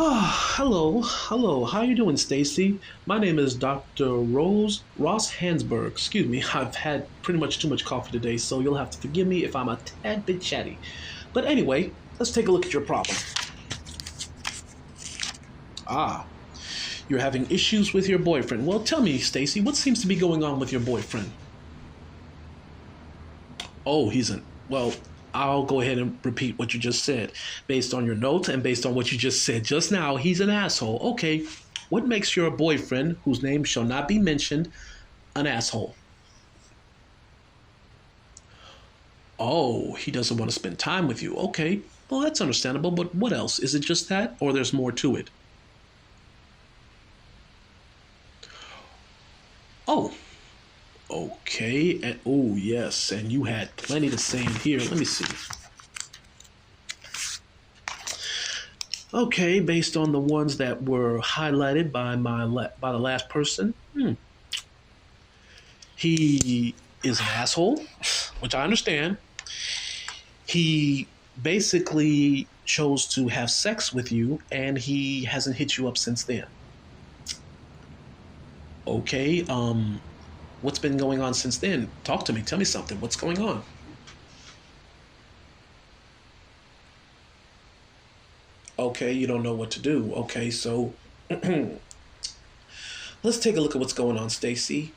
Hello. How you doing, Stacy? My name is Dr. Ross Hansburg. Excuse me. I've had pretty much too much coffee today, so you'll have to forgive me if I'm a tad bit chatty. But anyway, let's take a look at your problem. Ah, you're having issues with your boyfriend. Well, tell me, Stacy, what seems to be going on with your boyfriend? Oh, he's an well. I'll go ahead and repeat what you just said. Based on your notes and based on what you just said just now, he's an asshole. Okay, what makes your boyfriend, whose name shall not be mentioned, an asshole? Oh, he doesn't want to spend time with you. Okay, well, that's understandable, but what else? Is it just that, or there's more to it? Oh, okay. And oh, yes, and you had plenty to say in here. Let me see. Okay, based on the ones that were highlighted by by the last person, he is an asshole, which I understand. He basically chose to have sex with you, and he hasn't hit you up since then. Okay, what's been going on since then? Talk to me. Tell me something. What's going on? Okay, you don't know what to do. Okay, so let's take a look at what's going on, Stacy.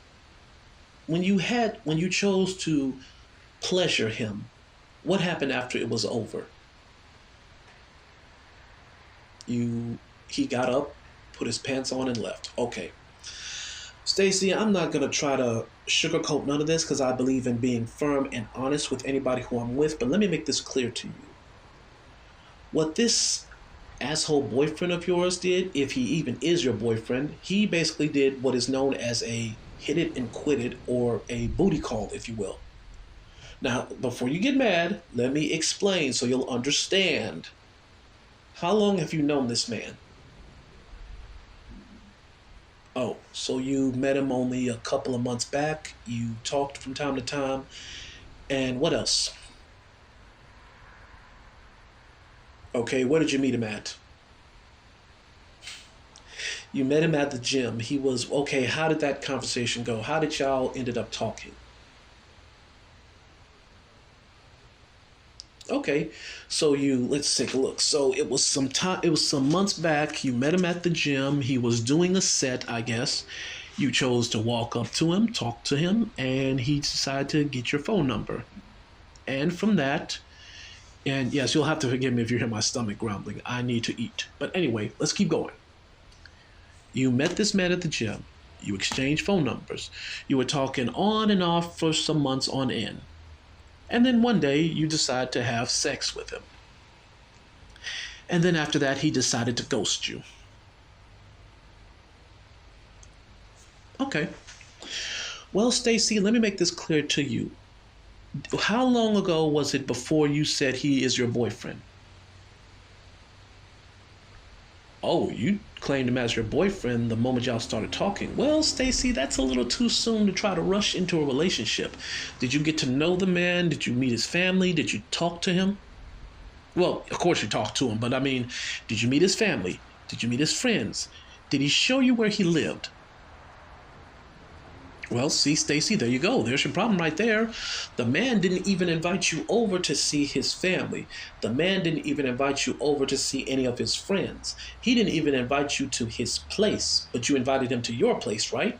When you chose to pleasure him, what happened after it was over? You He got up, put his pants on, and left. Okay, Stacy, I'm not gonna try to sugarcoat none of this because I believe in being firm and honest with anybody who I'm with. But let me make this clear to you: what this asshole boyfriend of yours did, if he even is your boyfriend, he basically did what is known as a hit it and quit it, or a booty call, if you will. Now, before you get mad, let me explain so you'll understand. How long have you known this man? Oh, so you met him only a couple of months back. You talked from time to time. And what else? Okay, where did you meet him at? You met him at the gym. He was okay. How did that conversation go? How did y'all ended up talking? Okay, so let's take a look. So it was some time. It was some months back. You met him at the gym. He was doing a set, I guess. You chose to walk up to him, talk to him, and he decided to get your phone number. And from that, and yes, you'll have to forgive me if you hear my stomach grumbling. I need to eat. But anyway, let's keep going. You met this man at the gym. You exchanged phone numbers. You were talking on and off for some months on end. And then one day you decide to have sex with him. And then after that, he decided to ghost you. Okay. Well, Stacy, let me make this clear to you. How long ago was it before you said he is your boyfriend? Oh, you claimed him as your boyfriend the moment y'all started talking. Well, Stacy, that's a little too soon to try to rush into a relationship. Did you get to know the man? Did you meet his family? Did you talk to him? Well, of course you talked to him, but I mean, did you meet his family? Did you meet his friends? Did he show you where he lived? Well, see, Stacy, there you go. There's your problem right there. The man didn't even invite you over to see his family. The man didn't even invite you over to see any of his friends. He didn't even invite you to his place, but you invited him to your place, right?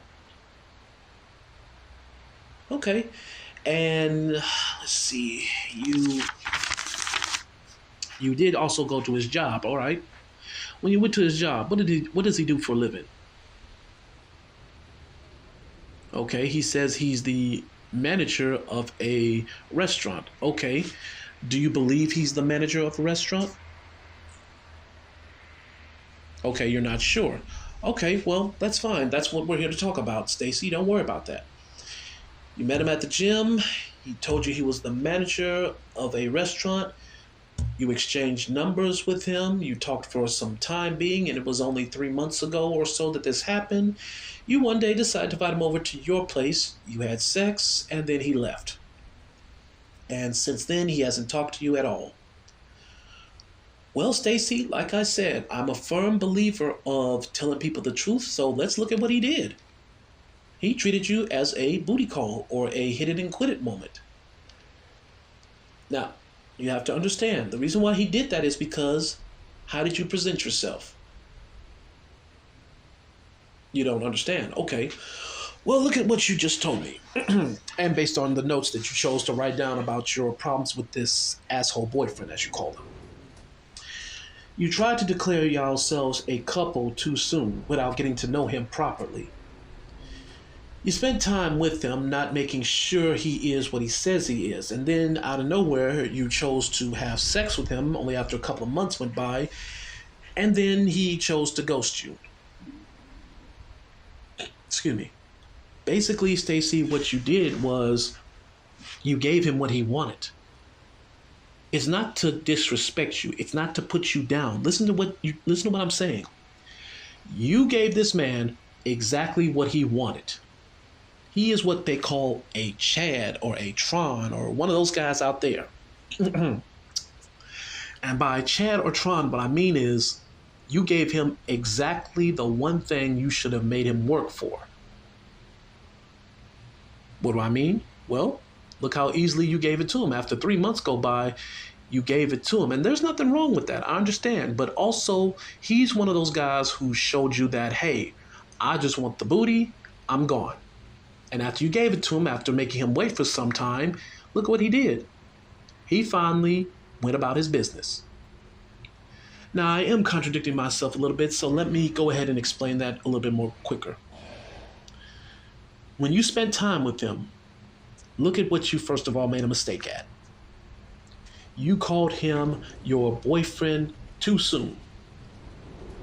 Okay. And let's see. You did also go to his job, all right? When you went to his job, what does he do for a living? Okay, he says he's the manager of a restaurant. Okay, do you believe he's the manager of a restaurant? Okay, you're not sure. Okay, well, that's fine. That's what we're here to talk about, Stacy. Don't worry about that. You met him at the gym. He told you he was the manager of a restaurant. You exchanged numbers with him. You talked for some time being, and it was only 3 months ago or so that this happened. You one day decided to invite him over to your place. You had sex, and then he left. And since then, he hasn't talked to you at all. Well, Stacy, like I said, I'm a firm believer of telling people the truth, so let's look at what he did. He treated you as a booty call or a hit it and quit it moment. Now, you have to understand the reason why he did that is because how did you present yourself? You don't understand. Okay. Well, look at what you just told me. And based on the notes that you chose to write down about your problems with this asshole boyfriend, as you call him. You tried to declare yourselves a couple too soon without getting to know him properly. You spent time with him not making sure he is what he says he is, and then out of nowhere you chose to have sex with him only after a couple of months went by, and then he chose to ghost you. Excuse me. Basically, Stacy, what you did was you gave him what he wanted. It's not to disrespect you. It's not to put you down. Listen to what I'm saying. You gave this man exactly what he wanted. He is what they call a Chad or a Tron or one of those guys out there. And by Chad or Tron, what I mean is you gave him exactly the one thing you should have made him work for. What do I mean? Well, look how easily you gave it to him. After 3 months go by, you gave it to him. And there's nothing wrong with that. I understand. But also, he's one of those guys who showed you that, hey, I just want the booty. I'm gone. And after you gave it to him, after making him wait for some time, look what he did. He finally went about his business. Now, I am contradicting myself a little bit, so let me go ahead and explain that a little bit more quicker. When you spent time with him, look at what you first of all made a mistake at. You called him your boyfriend too soon.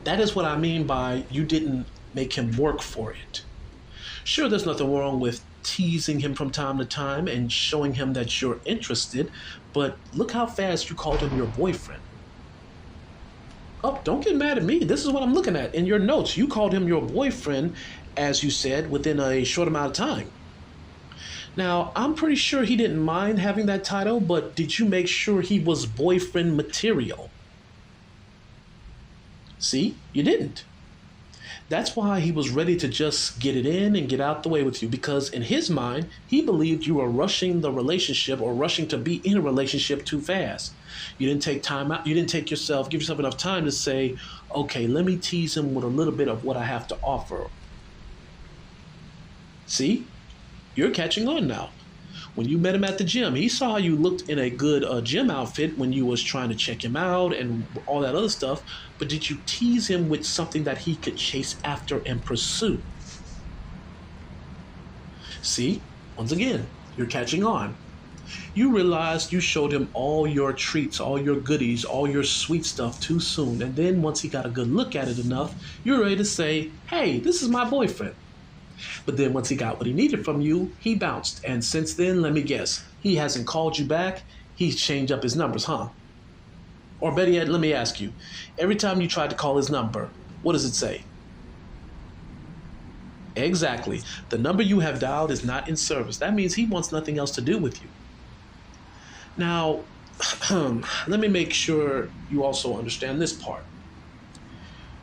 That is what I mean by you didn't make him work for it. Sure, there's nothing wrong with teasing him from time to time and showing him that you're interested, but look how fast you called him your boyfriend. Oh, don't get mad at me. This is what I'm looking at. In your notes, you called him your boyfriend, as you said, within a short amount of time. Now, I'm pretty sure he didn't mind having that title, but did you make sure he was boyfriend material? See, you didn't. That's why he was ready to just get it in and get out the way with you, because in his mind, he believed you were rushing the relationship or rushing to be in a relationship too fast. You didn't take time out. You didn't give yourself enough time to say, okay, let me tease him with a little bit of what I have to offer. See, you're catching on now. When you met him at the gym, he saw you looked in a good gym outfit when you was trying to check him out and all that other stuff. But did you tease him with something that he could chase after and pursue? See, once again, you're catching on. You realized you showed him all your treats, all your goodies, all your sweet stuff too soon. And then once he got a good look at it enough, you're ready to say, hey, this is my boyfriend. But then once he got what he needed from you, he bounced. And since then, let me guess, he hasn't called you back. He's changed up his numbers, huh? Or better yet, let me ask you, every time you tried to call his number, what does it say? Exactly. The number you have dialed is not in service. That means he wants nothing else to do with you. Now, let me make sure you also understand this part.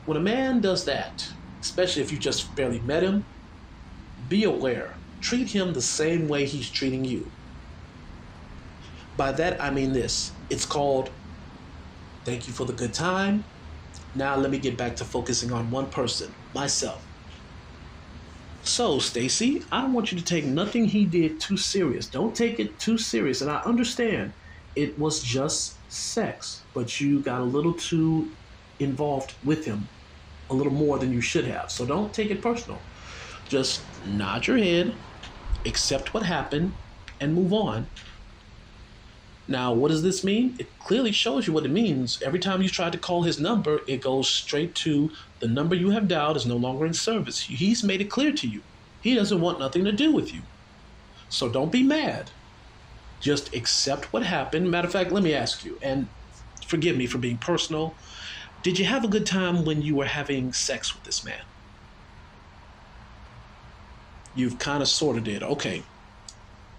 When a man does that, especially if you just barely met him, be aware. Treat him the same way he's treating you. By that, I mean this. It's called, thank you for the good time. Now let me get back to focusing on one person, myself. So, Stacy, I don't want you to take nothing he did too serious. Don't take it too serious. And I understand it was just sex, but you got a little too involved with him, a little more than you should have. So don't take it personal. Just nod your head, accept what happened, and move on. Now, what does this mean? It clearly shows you what it means. Every time you try to call his number, it goes straight to the number you have dialed is no longer in service. He's made it clear to you. He doesn't want nothing to do with you. So don't be mad. Just accept what happened. Matter of fact, let me ask you, and forgive me for being personal. Did you have a good time when you were having sex with this man? You've kind of sort of did. Okay.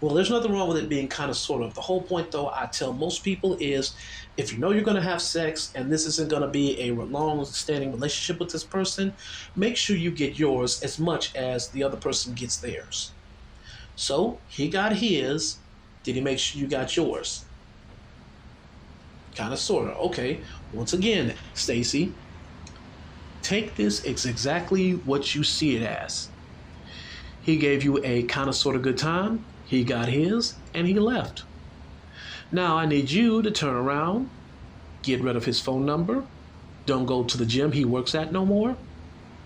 Well, there's nothing wrong with it being kind of sort of. The whole point, though, I tell most people is if you know you're going to have sex and this isn't going to be a long standing relationship with this person, make sure you get yours as much as the other person gets theirs. So he got his. Did he make sure you got yours? Kind of, sort of. Okay. Once again, Stacy, take this as exactly what you see it as. He gave you a kind of sort of good time. He got his and he left. Now I need you to turn around, get rid of his phone number. Don't go to the gym he works at no more,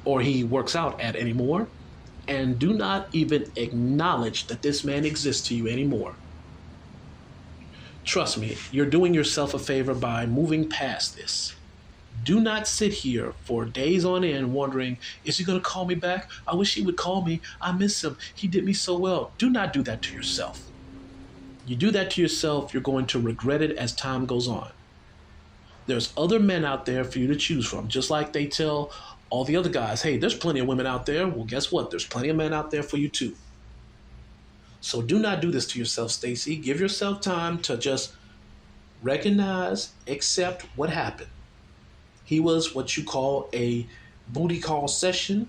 or he works out at anymore. And do not even acknowledge that this man exists to you anymore. Trust me, you're doing yourself a favor by moving past this. Do not sit here for days on end wondering, is he going to call me back? I wish he would call me. I miss him. He did me so well. Do not do that to yourself. You do that to yourself, you're going to regret it as time goes on. There's other men out there for you to choose from, just like they tell all the other guys, hey, there's plenty of women out there. Well, guess what? There's plenty of men out there for you too. So do not do this to yourself, Stacy. Give yourself time to just recognize, accept what happened. He was what you call a booty call session.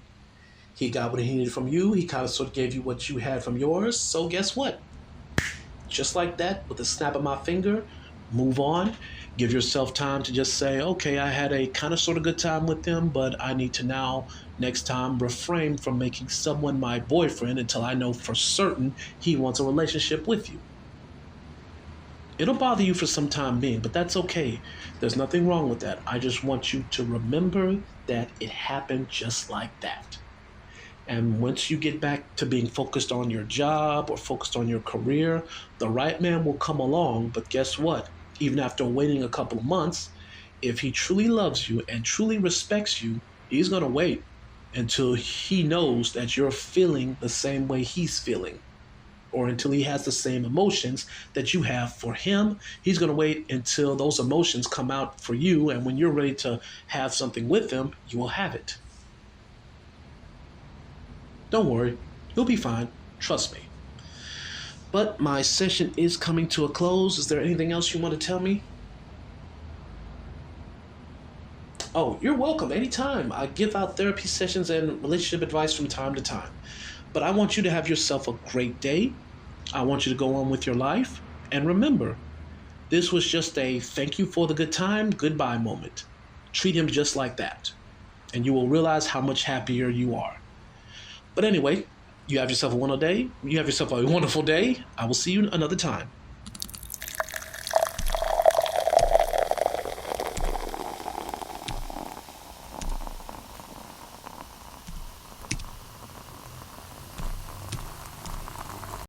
He got what he needed from you. He kind of sort of gave you what you had from yours. So guess what? Just like that, with a snap of my finger, move on. Give yourself time to just say, okay, I had a kind of sort of good time with them, but I need to now, next time, refrain from making someone my boyfriend until I know for certain he wants a relationship with you. It'll bother you for some time being, but that's okay. There's nothing wrong with that. I just want you to remember that it happened just like that. And once you get back to being focused on your job or focused on your career, the right man will come along. But guess what? Even after waiting a couple of months, if he truly loves you and truly respects you, he's going to wait until he knows that you're feeling the same way he's feeling, or until he has the same emotions that you have for him. He's going to wait until those emotions come out for you, and when you're ready to have something with him, you will have it. Don't worry, you'll be fine. Trust me. But my session is coming to a close. Is there anything else you want to tell me? Oh, you're welcome anytime. I give out therapy sessions and relationship advice from time to time. But I want you to have yourself a great day. I want you to go on with your life. And remember, this was just a thank you for the good time, goodbye moment. Treat him just like that, and you will realize how much happier you are. But anyway, you have yourself a wonderful day. I will see you another time.